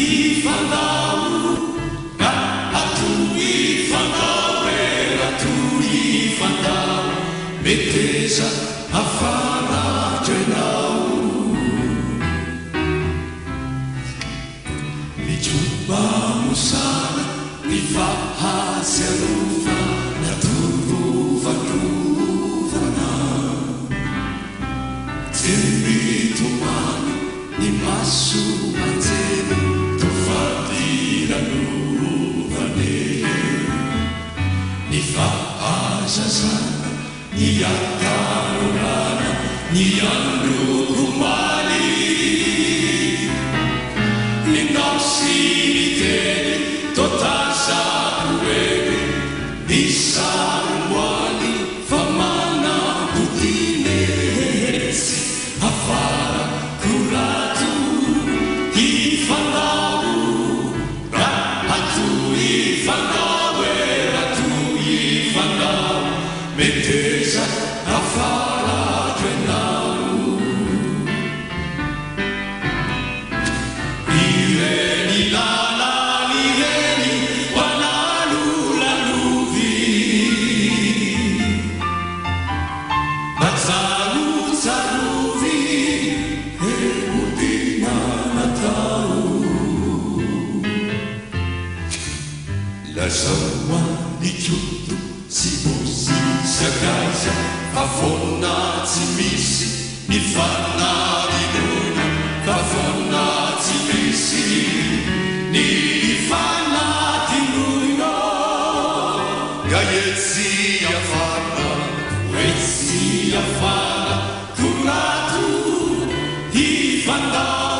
ifandao ka atoy ifandao eratoy ifandao meteza afaratro enao mijoba mosara ny fahatsiarova natorovanovana jemitomana ny maso manjeny tofadiranovane ny fahazazana ny atarorana ny androkomaly indao sy ny teny totazaroeny ny saromboany fa manampotinesy afara korato ifandao ra atoy ifandao eratoy ifandao meteza afaratro enao ireny lalany ireny hoanalolalovy natsarosarovy emodina natao lazaoany koto tsy mosy sakaiza fafona tsy misy ny fanarinona fafona tsy misy ny fanatinoina ga etsy afara etsy afara korato ifandao